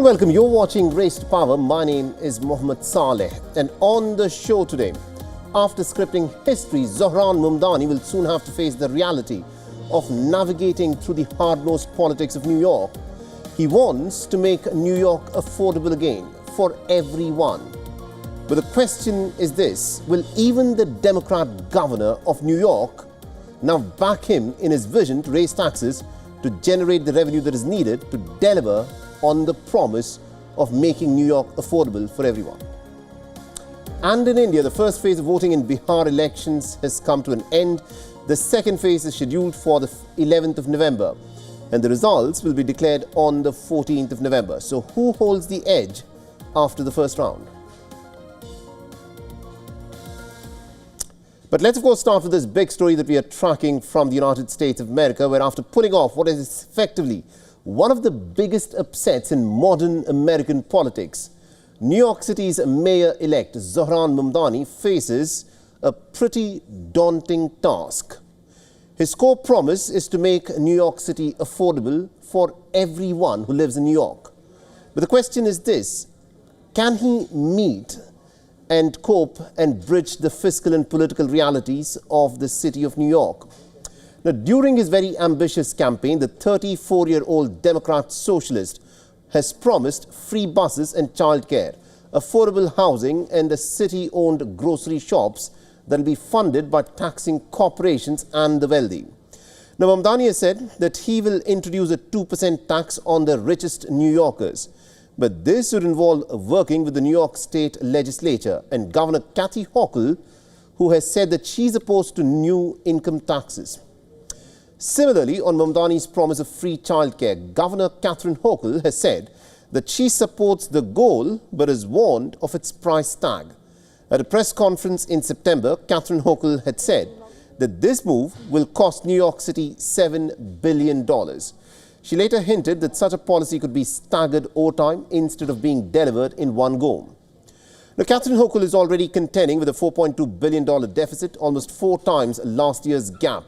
welcome. You're watching Race to Power. My name is Mohammed Saleh. And on the show today, after scripting history, Zohran Mamdani will soon have to face the reality of navigating through the hard-nosed politics of New York. He wants to make New York affordable again for everyone. But the question is this: will even the Democrat governor of New York now back him in his vision to raise taxes to generate the revenue that is needed to deliver on the promise of making New York affordable for everyone? And in India, the first phase of voting in Bihar elections has come to an end. The second phase is scheduled for the 11th of November, and the results will be declared on the 14th of November. So who holds the edge after the first round? But let's of course start with this big story that we are tracking from the United States of America, where after pulling off what is effectively one of the biggest upsets in modern American politics, New York City's mayor-elect Zohran Mamdani faces a pretty daunting task. His core promise is to make New York City affordable for everyone who lives in New York. But the question is this: can he meet and cope and bridge the fiscal and political realities of the city of New York? Now, during his very ambitious campaign, the 34-year-old Democrat socialist has promised free buses and childcare, affordable housing, and the city-owned grocery shops that will be funded by taxing corporations and the wealthy. Now, Mamdani has said that he will introduce a 2% tax on the richest New Yorkers. But this would involve working with the New York State Legislature and Governor Kathy Hochul, who has said that she's opposed to new income taxes. Similarly, on Mamdani's promise of free childcare, Governor Catherine Hochul has said that she supports the goal but is warned of its price tag. At a press conference in September, Catherine Hochul had said that this move will cost New York City $7 billion. She later hinted that such a policy could be staggered over time instead of being delivered in one go. Now, Catherine Hochul is already contending with a $4.2 billion deficit, almost 4 times last year's gap.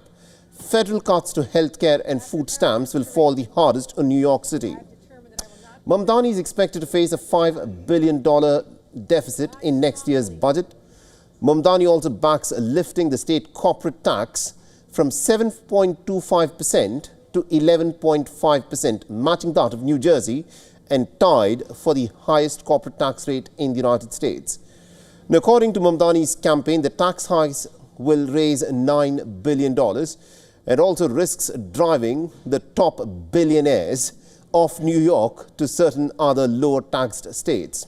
Federal cuts to healthcare and food stamps will fall the hardest on New York City. Mamdani is expected to face a $5 billion deficit in next year's budget. Mamdani also backs lifting the state corporate tax from 7.25% to 11.5%, matching that of New Jersey and tied for the highest corporate tax rate in the United States. Now, according to Mamdani's campaign, the tax hikes will raise $9 billion and also risks driving the top billionaires of New York to certain other lower taxed states.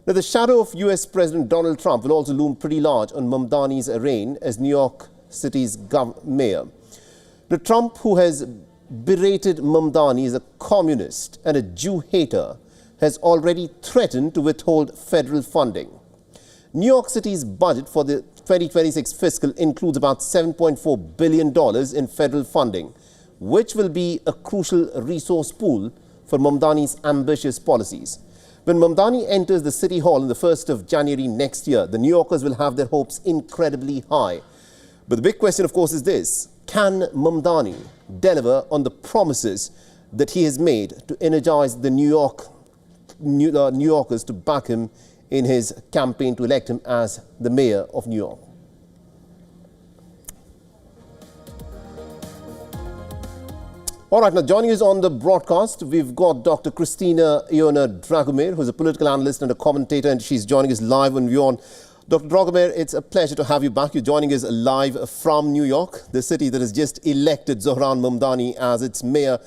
Now, the shadow of US President Donald Trump will also loom pretty large on Mamdani's reign as New York City's mayor. Now, Trump, who has berated Mamdani as a communist and a Jew hater, has already threatened to withhold federal funding. New York City's budget for the 2026 fiscal includes about $7.4 billion in federal funding, which will be a crucial resource pool for Mamdani's ambitious policies. When Mamdani enters the City Hall on the 1st of January next year, the New Yorkers will have their hopes incredibly high. But the big question, of course, is this: can Mamdani deliver on the promises that he has made to energize the New Yorkers to back him in his campaign to elect him as the mayor of New York? All right, now joining us on the broadcast, we've got Dr. Christina Iona Dragomir, who's a political analyst and a commentator, and she's joining us live on WION. Dr. Dragomir, it's a pleasure to have you back. You're joining us live from New York, the city that has just elected Zohran Mamdani as its mayor.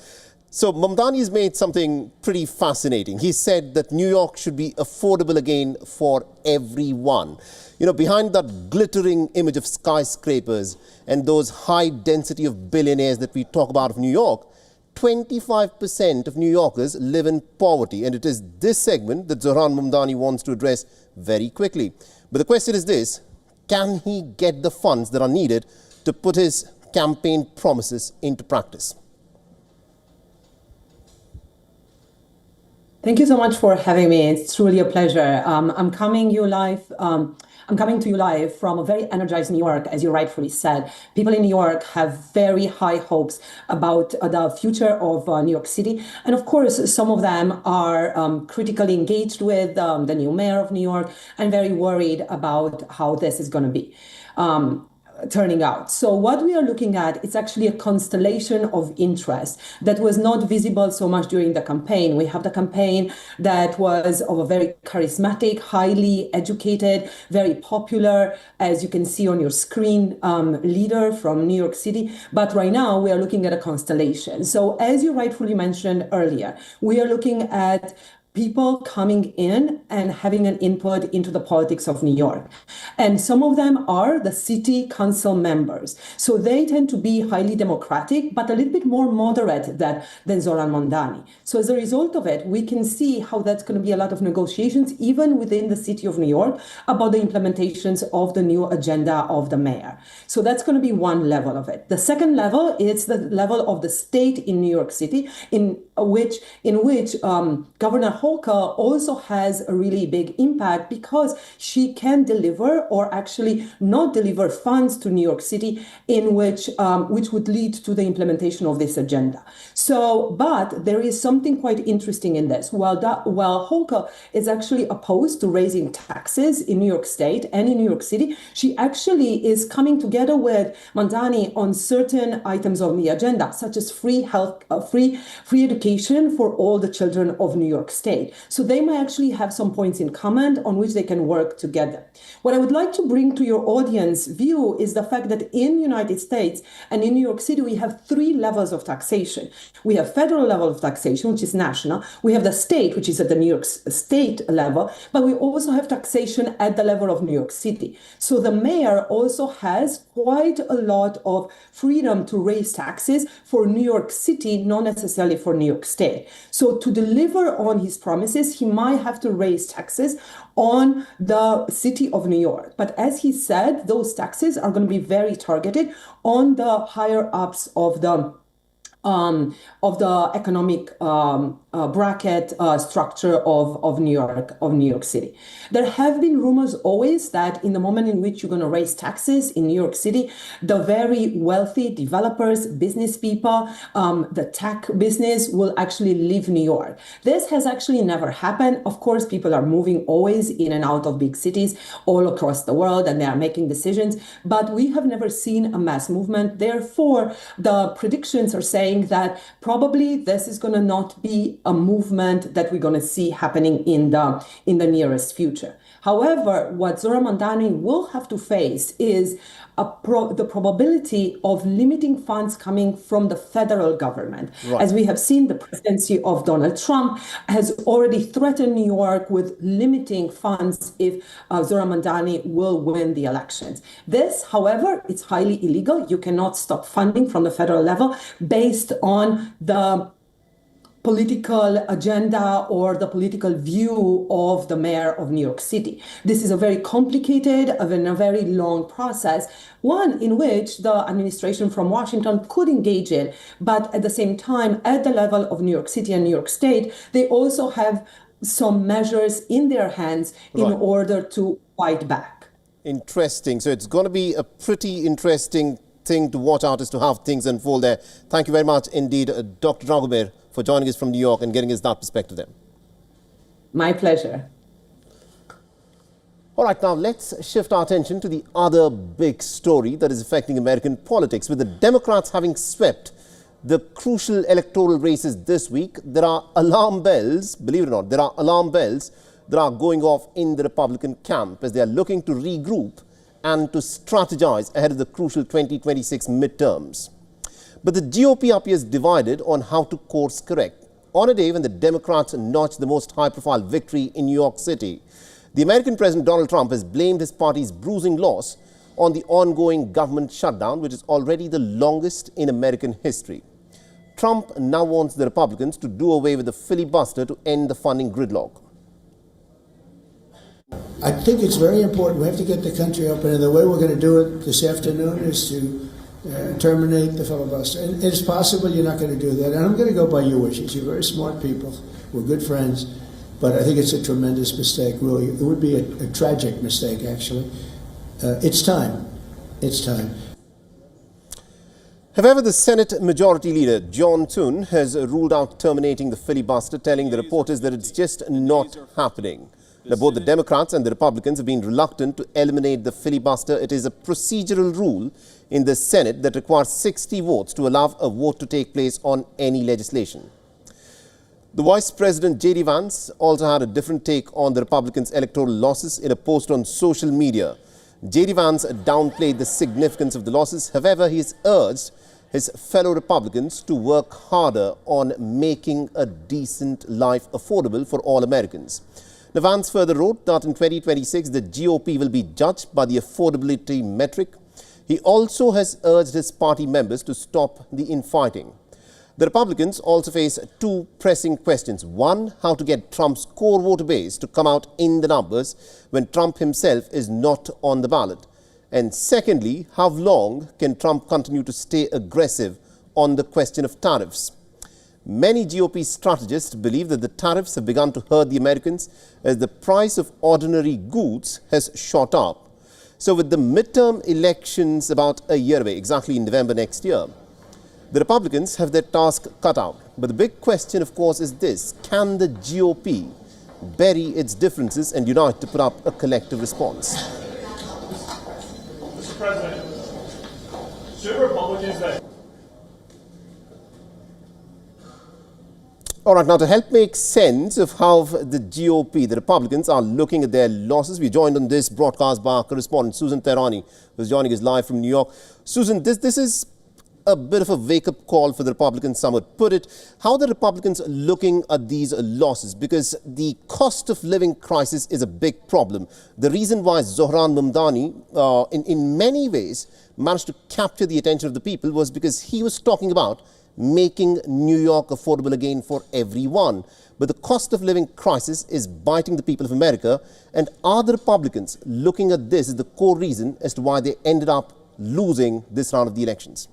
So Mamdani has made something pretty fascinating. He said that New York should be affordable again for everyone. You know, behind that glittering image of skyscrapers and those high density of billionaires that we talk about of New York, 25% of New Yorkers live in poverty. And it is this segment that Zohran Mamdani wants to address very quickly. But the question is this: can he get the funds that are needed to put his campaign promises into practice? Thank you so much for having me. It's truly a pleasure. I'm coming you live. I'm coming to you live from a very energized New York, as you rightfully said. People in New York have very high hopes about the future of New York City. And of course, some of them are critically engaged with the new mayor of New York and very worried about how this is going to be. Turning out. So what we are looking at is actually a constellation of interest that was not visible so much during the campaign. We have the campaign that was of a very charismatic, highly educated, very popular, as you can see on your screen, leader from New York City. But right now we are looking at a constellation. So as you rightfully mentioned earlier, we are looking at people coming in and having an input into the politics of New York. And some of them are the city council members. So they tend to be highly democratic, but a little bit more moderate than Zoran Mondani. So as a result of it, we can see how that's going to be a lot of negotiations, even within the city of New York, about the implementations of the new agenda of the mayor. So that's going to be one level of it. The second level is the level of the state in New York City, in which Governor Holker also has a really big impact because she can deliver or actually not deliver funds to New York City in which would lead to the implementation of this agenda. So, but there is something quite interesting in this. While Holker is actually opposed to raising taxes in New York State and in New York City, she actually is coming together with Mondani on certain items on the agenda, such as free health, free education for all the children of New York State. So they might actually have some points in common on which they can work together. What I would like to bring to your audience view is the fact that in the United States and in New York City, we have three levels of taxation. We have federal level of taxation, which is national. We have the state, which is at the New York State level, but we also have taxation at the level of New York City. So the mayor also has quite a lot of freedom to raise taxes for New York City, not necessarily for New York State. So to deliver on his promises, he might have to raise taxes on the city of New York. But as he said, those taxes are going to be very targeted on the higher ups of the economic bracket structure of New York City. There have been rumors always that in the moment in which you're going to raise taxes in New York City, the very wealthy developers, business people, the tech business will actually leave New York. This has actually never happened. Of course, people are moving always in and out of big cities all across the world, and they are making decisions, but we have never seen a mass movement. Therefore, the predictions are saying that probably this is going to not be a movement that we're going to see happening in the nearest future. However, what Zoran Mondani will have to face is the probability of limiting funds coming from the federal government. Right. As we have seen, the presidency of Donald Trump has already threatened New York with limiting funds if Zoran Mondani will win the elections. This, however, is highly illegal. You cannot stop funding from the federal level based on the political agenda or the political view of the mayor of New York City. This is a very complicated and a very long process, one in which the administration from Washington could engage in, but at the same time, at the level of New York City and New York State, they also have some measures in their hands in order to fight back. Interesting. So it's going to be a pretty interesting thing to watch out as to how things unfold there. Thank you very much indeed, Dr. Dragomir, for joining us from New York and getting us that perspective there. My pleasure. All right, now let's shift our attention to the other big story that is affecting American politics. With the Democrats having swept the crucial electoral races this week, there are alarm bells, believe it or not, there are alarm bells that are going off in the Republican camp as they are looking to regroup and to strategize ahead of the crucial 2026 midterms. But the GOP appears divided on how to course correct. On a day when the Democrats notched the most high-profile victory in New York City, the American President Donald Trump has blamed his party's bruising loss on the ongoing government shutdown, which is already the longest in American history. Trump now wants the Republicans to do away with the filibuster to end the funding gridlock. I think it's very important. We have to get the country open, and the way we're going to do it this afternoon is to terminate the filibuster. And it's possible you're not going to do that. And I'm going to go by your wishes. You're very smart people. We're good friends. But I think it's a tremendous mistake, really. It would be a tragic mistake, actually. It's time. It's time. However, the Senate Majority Leader, John Thune, has ruled out terminating the filibuster, telling the reporters that it's just not happening. Now, both the Democrats and the Republicans have been reluctant to eliminate the filibuster. It is a procedural rule in the Senate that requires 60 votes to allow a vote to take place on any legislation. The Vice President, J.D. Vance, also had a different take on the Republicans' electoral losses in a post on social media. J.D. Vance downplayed the significance of the losses. However, he has urged his fellow Republicans to work harder on making a decent life affordable for all Americans. Now, Vance further wrote that in 2026, the GOP will be judged by the affordability metric. He also has urged his party members to stop the infighting. The Republicans also face two pressing questions. One, how to get Trump's core voter base to come out in the numbers when Trump himself is not on the ballot. And secondly, how long can Trump continue to stay aggressive on the question of tariffs? Many GOP strategists believe that the tariffs have begun to hurt the Americans as the price of ordinary goods has shot up. So with the midterm elections about a year away, exactly in November next year, the Republicans have their task cut out. But the big question, of course, is this: can the GOP bury its differences and unite to put up a collective response? Mr. President, should Republicans that... All right, now to help make sense of how the GOP, the Republicans, are looking at their losses, we're joined on this broadcast by our correspondent, Susan Tehrani, who's joining us live from New York. Susan, this is a bit of a wake-up call for the Republicans, some would put it. How are the Republicans looking at these losses? Because the cost of living crisis is a big problem. The reason why Zohran Mamdani, in many ways, managed to capture the attention of the people was because he was talking about making New York affordable again for everyone. But the cost of living crisis is biting the people of America. And are the Republicans looking at this as the core reason as to why they ended up losing this round of the elections?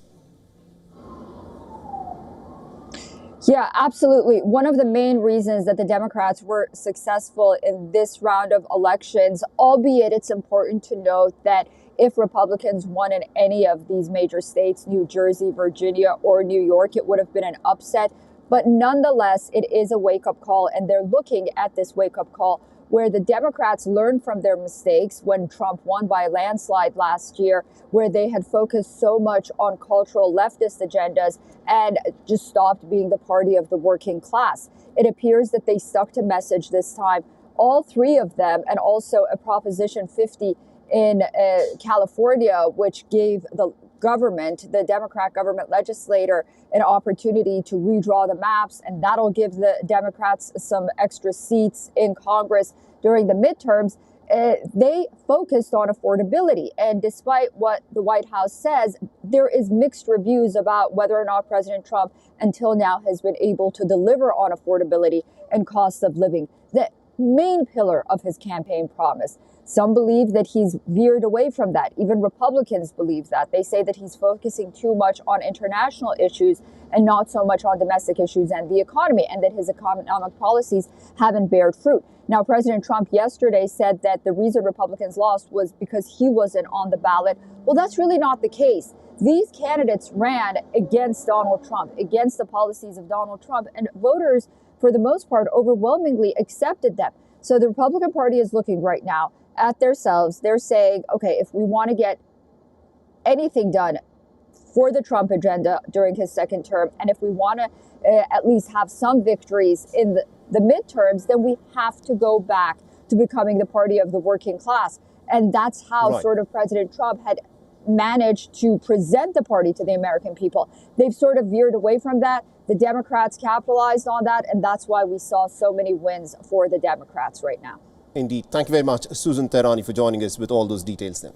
Yeah, absolutely. One of the main reasons that the Democrats were successful in this round of elections, albeit it's important to note that if Republicans won in any of these major states, New Jersey, Virginia, or New York, it would have been an upset. But nonetheless, it is a wake-up call, and they're looking at this wake-up call where the Democrats learned from their mistakes when Trump won by a landslide last year, where they had focused so much on cultural leftist agendas and just stopped being the party of the working class. It appears that they stuck to message this time. All three of them, and also a Proposition 50 in California, which gave the government, the Democrat government legislator, an opportunity to redraw the maps, and that'll give the Democrats some extra seats in Congress during the midterms. They focused on affordability. And despite what the White House says, there is mixed reviews about whether or not President Trump until now has been able to deliver on affordability and cost of living, the main pillar of his campaign promise. Some believe that he's veered away from that. Even Republicans believe that. They say that he's focusing too much on international issues and not so much on domestic issues and the economy, and that his economic policies haven't bared fruit. Now, President Trump yesterday said that the reason Republicans lost was because he wasn't on the ballot. Well, that's really not the case. These candidates ran against Donald Trump, against the policies of Donald Trump, and voters, for the most part, overwhelmingly accepted them. So the Republican Party is looking right now at themselves. They're saying, okay, if we want to get anything done for the Trump agenda during his second term, and if we want to at least have some victories in the midterms, then we have to go back to becoming the party of the working class. And that's how sort of President Trump had managed to present the party to the American people. They've sort of veered away from that. The Democrats capitalized on that, and that's why we saw so many wins for the Democrats right now. Indeed. Thank you very much, Susan Tehrani, for joining us with all those details then.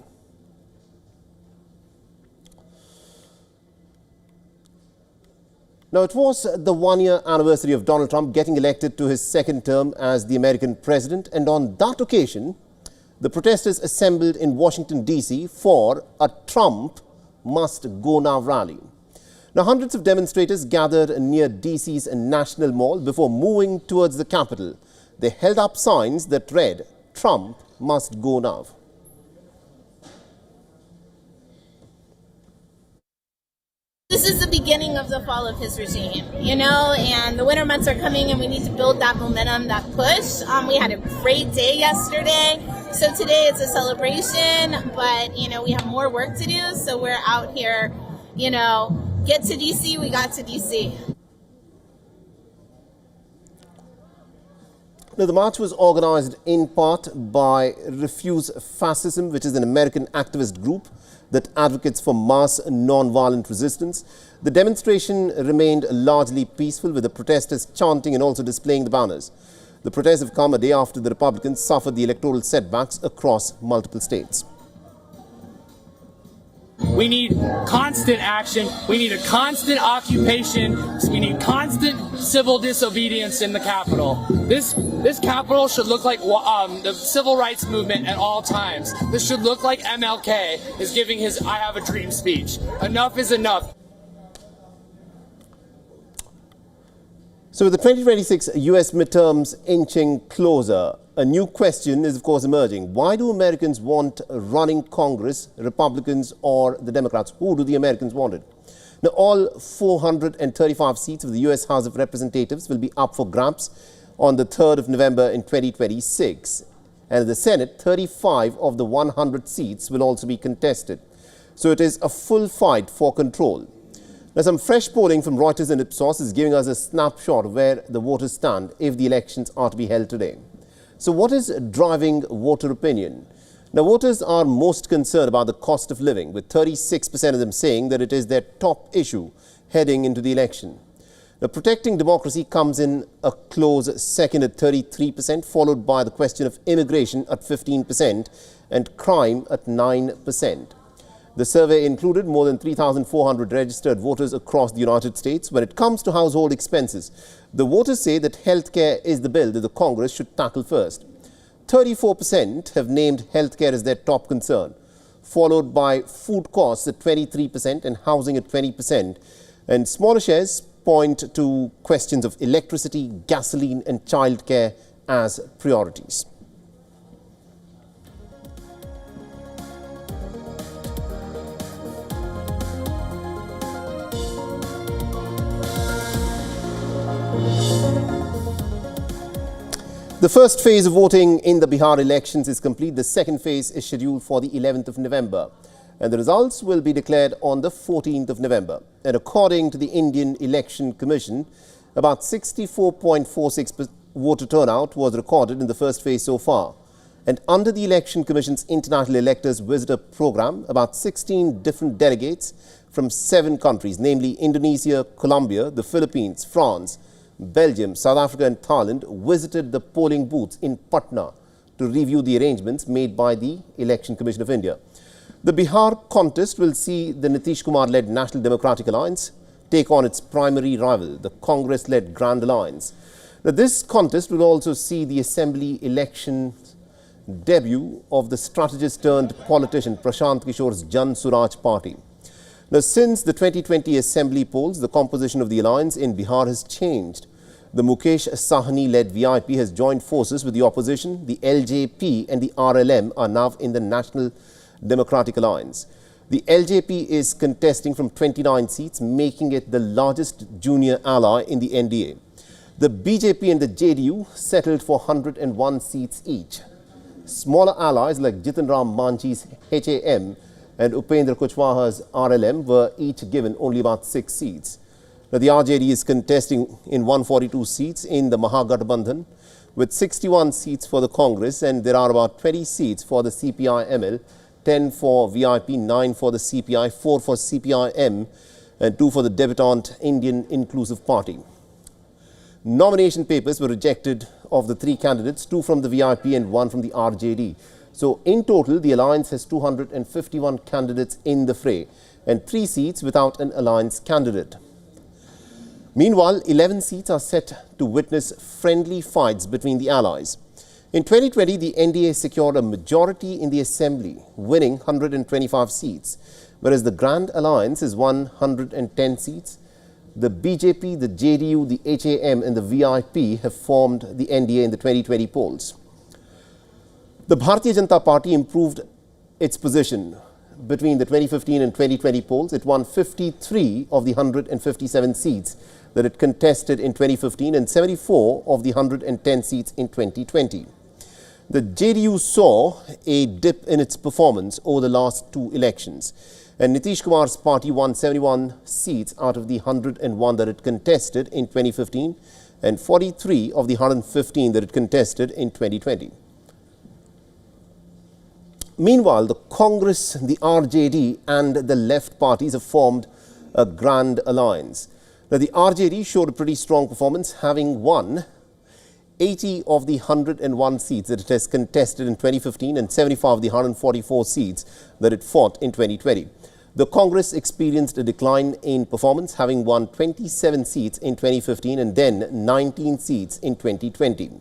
Now, it was the one-year anniversary of Donald Trump getting elected to his second term as the American president, and on that occasion, the protesters assembled in Washington, D.C. for a Trump Must Go Now rally. Now, hundreds of demonstrators gathered near DC's National Mall before moving towards the capital. They held up signs that read, "Trump must go now." This is the beginning of the fall of his regime, and the winter months are coming and we need to build that momentum, that push. We had a great day yesterday, so today it's a celebration, but, we have more work to do, so we're out here, get to DC, we got to DC. Now, the march was organized in part by Refuse Fascism, which is an American activist group that advocates for mass non-violent resistance. The demonstration remained largely peaceful, with the protesters chanting and also displaying the banners. The protests have come a day after the Republicans suffered the electoral setbacks across multiple states. We need constant action. We need a constant occupation. We need constant civil disobedience in the Capitol. This Capitol should look like the civil rights movement at all times. This should look like MLK is giving his "I Have a Dream" speech. Enough is enough. So with the 2026 US midterms inching closer, a new question is of course emerging. Why do Americans want running Congress, Republicans or the Democrats? Who do the Americans want it? Now, all 435 seats of the US House of Representatives will be up for grabs on the 3rd of November in 2026. And in the Senate, 35 of the 100 seats will also be contested. So it is a full fight for control. Now, some fresh polling from Reuters and Ipsos is giving us a snapshot of where the voters stand if the elections are to be held today. So what is driving voter opinion? Now, voters are most concerned about the cost of living, with 36% of them saying that it is their top issue heading into the election. Now, protecting democracy comes in a close second at 33%, followed by the question of immigration at 15% and crime at 9%. The survey included more than 3,400 registered voters across the United States. When it comes to household expenses, the voters say that healthcare is the bill that the Congress should tackle first. 34% have named healthcare as their top concern, followed by food costs at 23% and housing at 20%. And smaller shares point to questions of electricity, gasoline and childcare as priorities. The first phase of voting in the Bihar elections is complete. The second phase is scheduled for the 11th of November. And the results will be declared on the 14th of November. And according to the Indian Election Commission, about 64.46% voter turnout was recorded in the first phase so far. And under the Election Commission's International Electors Visitor Program, about 16 different delegates from 7 countries, namely Indonesia, Colombia, the Philippines, France, Belgium, South Africa and Thailand, visited the polling booths in Patna to review the arrangements made by the Election Commission of India. The Bihar contest will see the Nitish Kumar-led National Democratic Alliance take on its primary rival, the Congress-led Grand Alliance. Now, this contest will also see the Assembly election debut of the strategist-turned-politician Prashant Kishore's Jan Suraj party. Now, since the 2020 Assembly polls, the composition of the alliance in Bihar has changed. The Mukesh Sahni-led VIP has joined forces with the opposition. The LJP and the RLM are now in the National Democratic Alliance. The LJP is contesting from 29 seats, making it the largest junior ally in the NDA. The BJP and the JDU settled for 101 seats each. Smaller allies like Jitan Ram Manchi's HAM and Upendra Kushwaha's RLM were each given only about 6 seats. Now, the RJD is contesting in 142 seats in the Mahagathbandhan, with 61 seats for the Congress, and there are about 20 seats for the CPI-ML, 10 for VIP, 9 for the CPI, 4 for CPI-M, and 2 for the debutant Indian Inclusive Party. Nomination papers were rejected of the 3 candidates, 2 from the VIP and 1 from the RJD. So, in total, the alliance has 251 candidates in the fray and 3 seats without an alliance candidate. Meanwhile, 11 seats are set to witness friendly fights between the allies. In 2020, the NDA secured a majority in the Assembly, winning 125 seats. whereas the Grand Alliance is 110 seats. The BJP, the JDU, the HAM and the VIP have formed the NDA in the 2020 polls. The Bharatiya Janata Party improved its position between the 2015 and 2020 polls. It won 53 of the 157 seats that it contested in 2015 and 74 of the 110 seats in 2020. The JDU saw a dip in its performance over the last two elections, and Nitish Kumar's party won 71 seats out of the 101 that it contested in 2015 and 43 of the 115 that it contested in 2020. Meanwhile, the Congress, the RJD and the left parties have formed a grand alliance. Now, the RJD showed a pretty strong performance, having won 80 of the 101 seats that it has contested in 2015 and 75 of the 144 seats that it fought in 2020. The Congress experienced a decline in performance, having won 27 seats in 2015 and then 19 seats in 2020.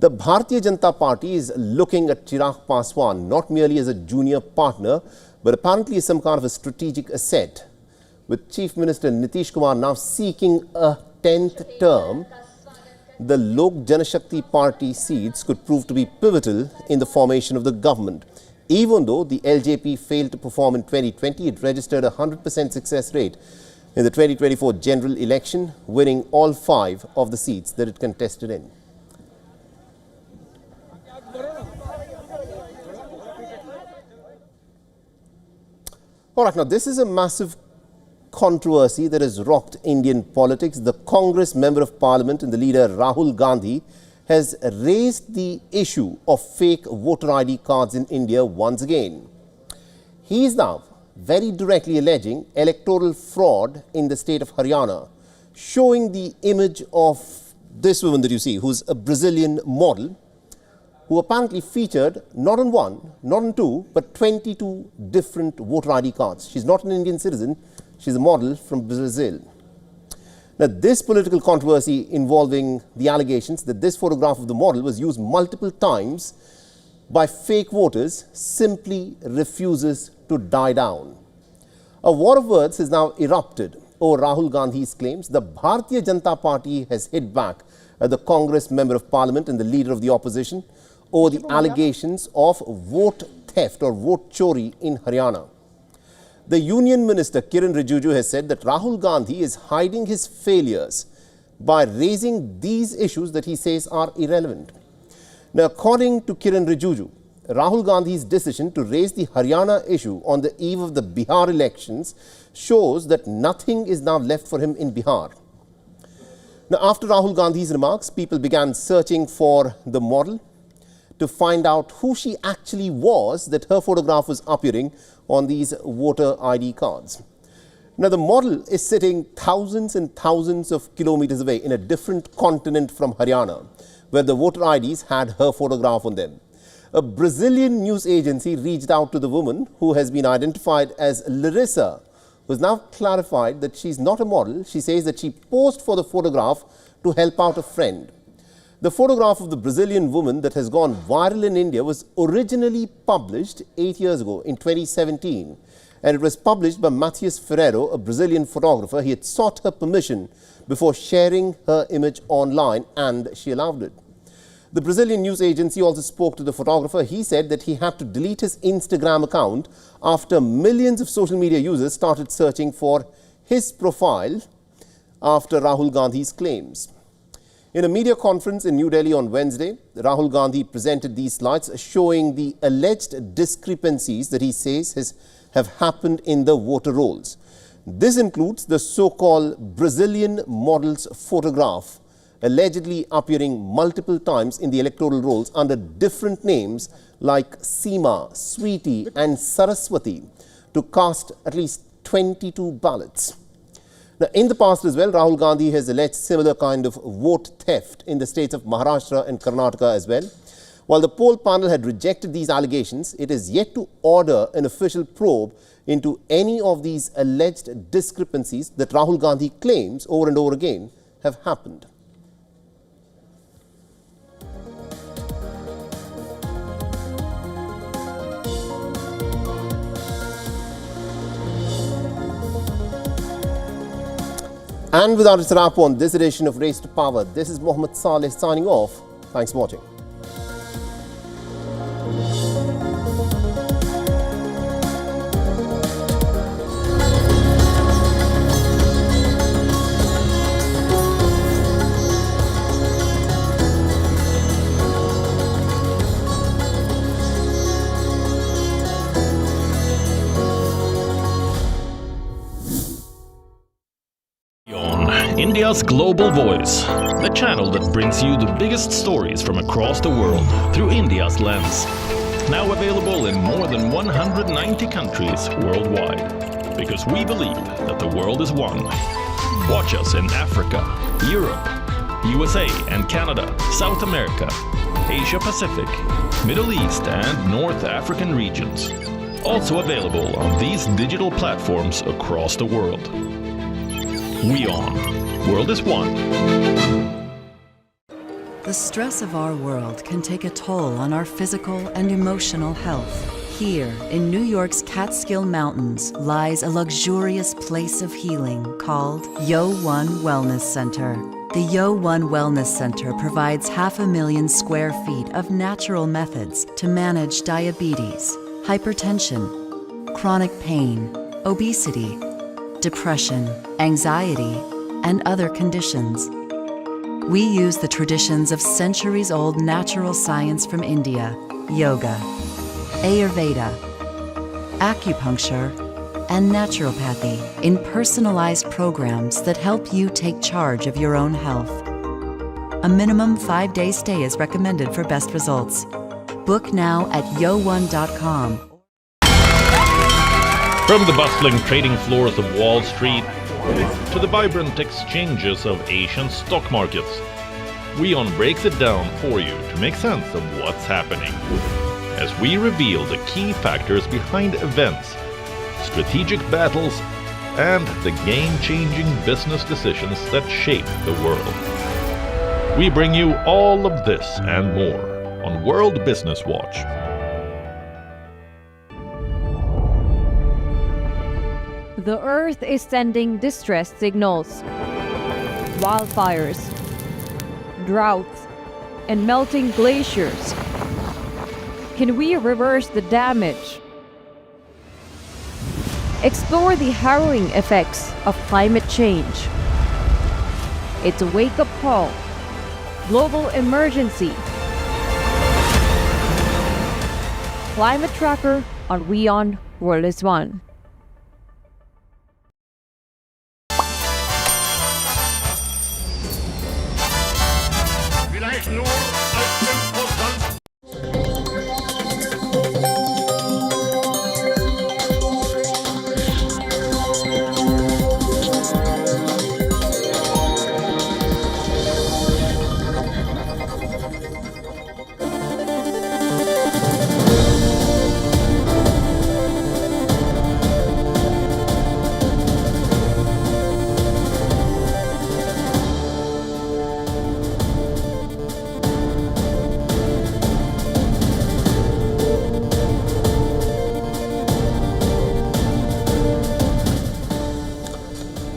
The Bharatiya Janata Party is looking at Chirag Paswan not merely as a junior partner, but apparently as some kind of a strategic asset. With Chief Minister Nitish Kumar now seeking a 10th term, the Lok Janashakti Party seats could prove to be pivotal in the formation of the government. Even though the LJP failed to perform in 2020, it registered a 100% success rate in the 2024 general election, winning all 5 of the seats that it contested in. All right, now this is a massive controversy that has rocked Indian politics. The Congress Member of Parliament and the leader Rahul Gandhi has raised the issue of fake voter ID cards in India once again. He is now very directly alleging electoral fraud in the state of Haryana, showing the image of this woman that you see, who's a Brazilian model, who apparently featured not on one, not on two, but 22 different voter ID cards. She's not an Indian citizen, she's a model from Brazil. Now, this political controversy involving the allegations that this photograph of the model was used multiple times by fake voters simply refuses to die down. A war of words has now erupted over Rahul Gandhi's claims. The Bharatiya Janata Party has hit back at the Congress Member of Parliament and the leader of the opposition over the allegations of vote theft or vote chori in Haryana. The Union Minister Kiran Rijiju has said that Rahul Gandhi is hiding his failures by raising these issues that he says are irrelevant. Now, according to Kiran Rijiju, Rahul Gandhi's decision to raise the Haryana issue on the eve of the Bihar elections shows that nothing is now left for him in Bihar. Now, after Rahul Gandhi's remarks, people began searching for the model to find out who she actually was, that her photograph was appearing on these voter ID cards. Now, the model is sitting thousands and thousands of kilometers away in a different continent from Haryana, where the voter IDs had her photograph on them. A Brazilian news agency reached out to the woman, who has been identified as Larissa, who has now clarified that she's not a model. She says that she posed for the photograph to help out a friend. The photograph of the Brazilian woman that has gone viral in India was originally published 8 years ago in 2017, and it was published by Matheus Ferreiro, a Brazilian photographer. He had sought her permission before sharing her image online, and she allowed it. The Brazilian news agency also spoke to the photographer. He said that he had to delete his Instagram account after millions of social media users started searching for his profile after Rahul Gandhi's claims. In a media conference in New Delhi on Wednesday, Rahul Gandhi presented these slides showing the alleged discrepancies that he says have happened in the voter rolls. This includes the so-called Brazilian model's photograph, allegedly appearing multiple times in the electoral rolls under different names like Seema, Sweetie and Saraswati, to cast at least 22 ballots. Now, in the past as well, Rahul Gandhi has alleged similar kind of vote theft in the states of Maharashtra and Karnataka as well. While the poll panel had rejected these allegations, it is yet to order an official probe into any of these alleged discrepancies that Rahul Gandhi claims over and over again have happened. And without its wrap on this edition of Race to Power, this is Mohammed Saleh signing off. Thanks for watching. India's Global Voice, the channel that brings you the biggest stories from across the world through India's lens. Now available in more than 190 countries worldwide. Because we believe that the world is one. Watch us in Africa, Europe, USA and Canada, South America, Asia Pacific, Middle East and North African regions. Also available on these digital platforms across the world. WION. World is one. The stress of our world can take a toll on our physical and emotional health. Here, in New York's Catskill Mountains, lies a luxurious place of healing called WION Wellness Center. The WION Wellness Center provides 500,000 square feet of natural methods to manage diabetes, hypertension, chronic pain, obesity, depression, anxiety, and other conditions. We use the traditions of centuries-old natural science from India, yoga, Ayurveda, acupuncture, and naturopathy in personalized programs that help you take charge of your own health. A minimum 5-day stay is recommended for best results. Book now at yo1.com. From the bustling trading floors of Wall Street to the vibrant exchanges of Asian stock markets, WION breaks it down for you to make sense of what's happening. As we reveal the key factors behind events, strategic battles, and the game-changing business decisions that shape the world. We bring you all of this and more on World Business Watch. The Earth is sending distress signals. Wildfires, droughts, and melting glaciers. Can we reverse the damage? Explore the harrowing effects of climate change. It's a wake-up call. Global emergency. Climate Tracker on WION World is One.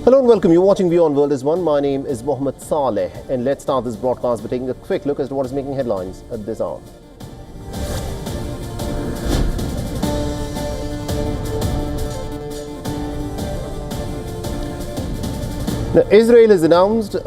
Hello and welcome. You're watching WION World is One. My name is Mohammed Saleh, and let's start this broadcast by taking a quick look as to what is making headlines at this hour. Now, Israel has announced